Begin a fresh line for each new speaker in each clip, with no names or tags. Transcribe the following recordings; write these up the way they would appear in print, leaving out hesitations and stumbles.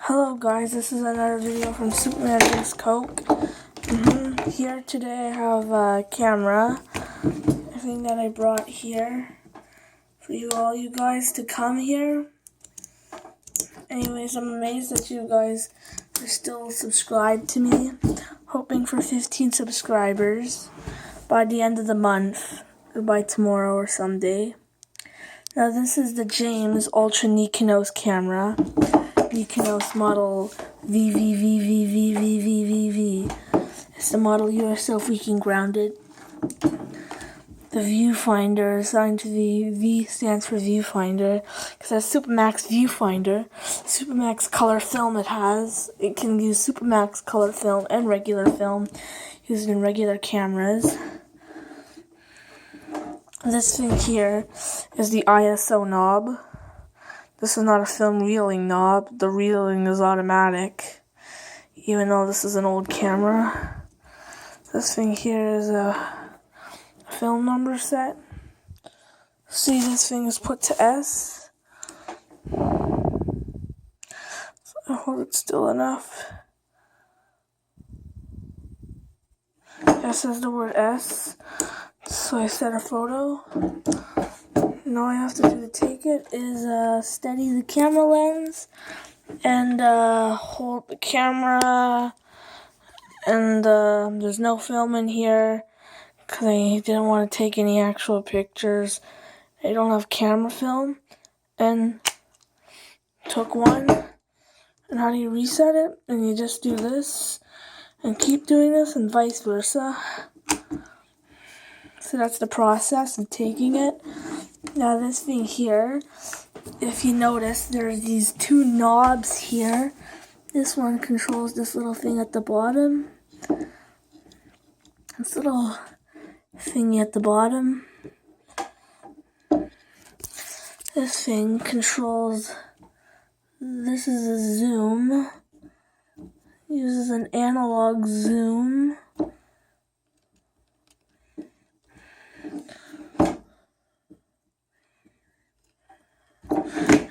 Hello guys, this is another video from Superman Drinks Coke. Here today I have a camera, I think that I brought here for all you guys to come here. Anyways, I'm amazed that you guys are still subscribed to me, hoping for 15 subscribers by the end of the month, or by tomorrow or someday. Now this is the James Ultra Nikonos camera. Nikonos model VVVVVVVV. It's the model you are so freaking grounded. The viewfinder assigned to the V stands for viewfinder because that's Supermax viewfinder. Supermax color film it has. It can use Supermax color film and regular film used in regular cameras. This thing here is the ISO knob. This is not a film reeling knob. The reeling is automatic, even though this is an old camera. This thing here is a film number set. See, this thing is put to S. So I hold it still enough. S is the word S. So I set a photo. And all I have to do to take it is steady the camera lens and hold the camera. And there's no film in here because I didn't want to take any actual pictures. I don't have camera film. And took one. And how do you reset it? And you just do this and keep doing this and vice versa. So that's the process of taking it. Now this thing here, if you notice, there's these two knobs here. This one controls this little thing at the bottom. This little thingy at the bottom. This thing controls, this is a zoom. Uses an analog zoom.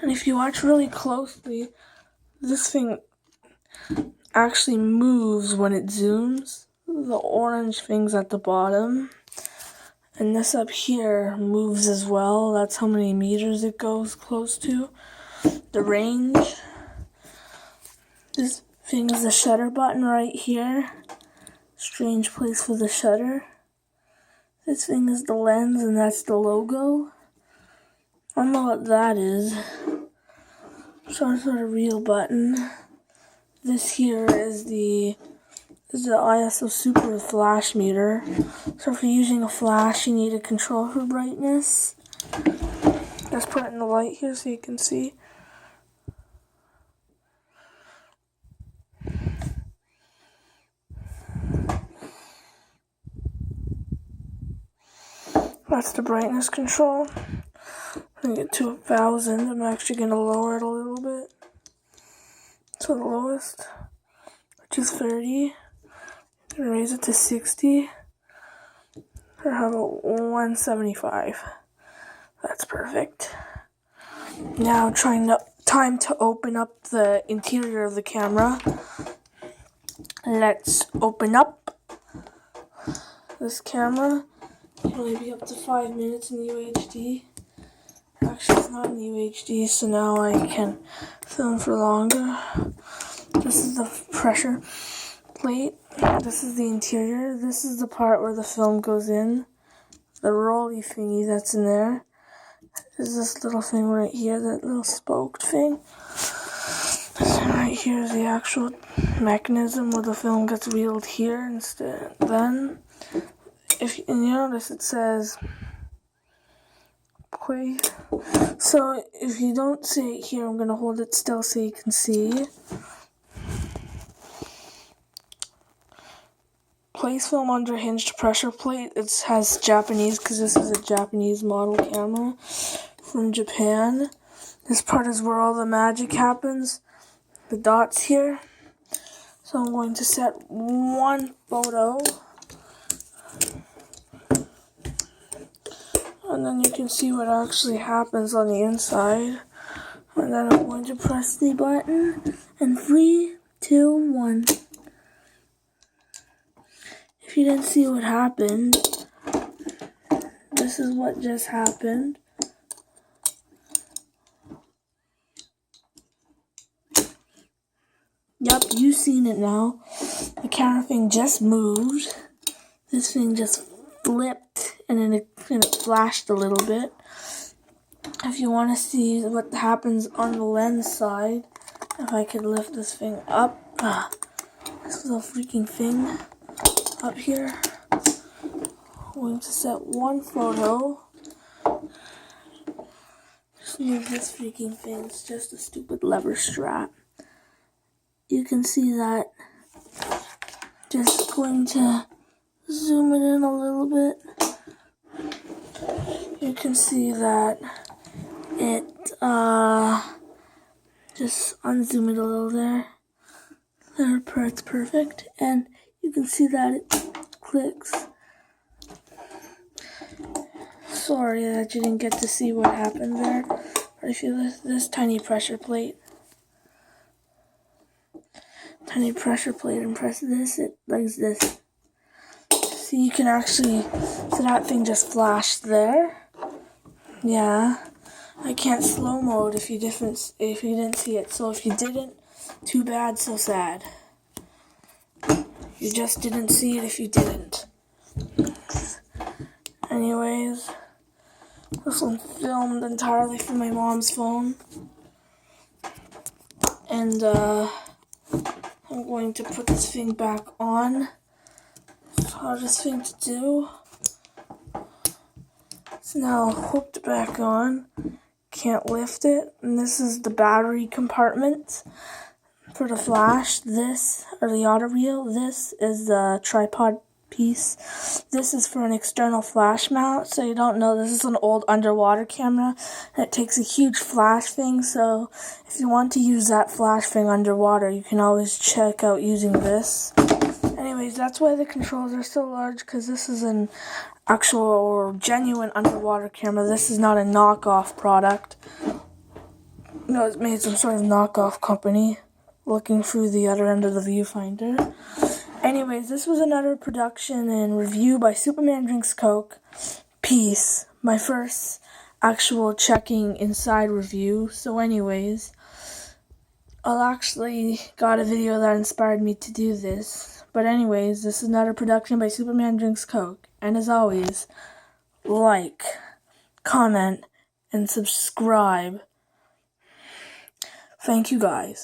And if you watch really closely, this thing actually moves when it zooms. The orange thing's at the bottom. And this up here moves as well. That's how many meters it goes close to. The range. This thing is the shutter button right here. Strange place for the shutter. This thing is the lens and that's the logo. I don't know what that is. Some sort of real button. This here is the ISO Super flash meter. So if you're using a flash, you need a control for brightness. Let's put it in the light here so you can see. That's the brightness control. I'm going to get to 1000. I'm actually going to lower it a little bit to the lowest, which is 30. I'm going to raise it to 60. Or how about 175? That's perfect. Now time to open up the interior of the camera. Let's open up this camera. It can only be up to 5 minutes in UHD. Actually, it's not in UHD, so now I can film for longer. This is the pressure plate. This is the interior. This is the part where the film goes in. The rolly thingy that's in there. There's this little thing right here, that little spoked thing. And right here is the actual mechanism where the film gets wheeled here instead. Then, if you notice, it says play. So if you don't see it here, I'm going to hold it still so you can see. Place film under hinged pressure plate. It has Japanese because this is a Japanese model camera from Japan. This part is where all the magic happens. The dots here. So I'm going to set one photo. And then you can see what actually happens on the inside. And then I'm going to press the button. And 3, 2, 1. If you didn't see what happened, this is what just happened. Yep, you've seen it now. The camera thing just moved. This thing just flipped and then it flashed a little bit. If you want to see what happens on the lens side, if I could lift this thing up. This little freaking thing up here. I'm going to set one photo. Just move this freaking thing. It's just a stupid lever strap. You can see that. Just going to zoom it in a little bit. You can see that it, just unzoom it a little there. There, it's perfect. And you can see that it clicks. Sorry that you didn't get to see what happened there. But if you lift this tiny pressure plate and press this, it does this. See, you can actually, so that thing just flashed there. Yeah, I can't slow mode if you didn't see it. So if you didn't, too bad, so sad. You just didn't see it if you didn't. Anyways, this one filmed entirely from my mom's phone. And I'm going to put this thing back on. It's the hardest thing to do. It's now hooked back on. Can't lift it. And this is the battery compartment for the flash. This, or the auto reel. This is the tripod piece. This is for an external flash mount. So you don't know, this is an old underwater camera. And it takes a huge flash thing. So if you want to use that flash thing underwater, you can always check out using this. Anyways, that's why the controls are so large, because this is an actual or genuine underwater camera. This is not a knockoff product. No, it's made some sort of knockoff company. Looking through the other end of the viewfinder. Anyways, this was another production and review by Superman Drinks Coke. Peace. My first actual checking inside review. So anyways, I'll actually got a video that inspired me to do this. But anyways, this is another production by Superman Drinks Coke. And as always, like, comment, and subscribe. Thank you guys.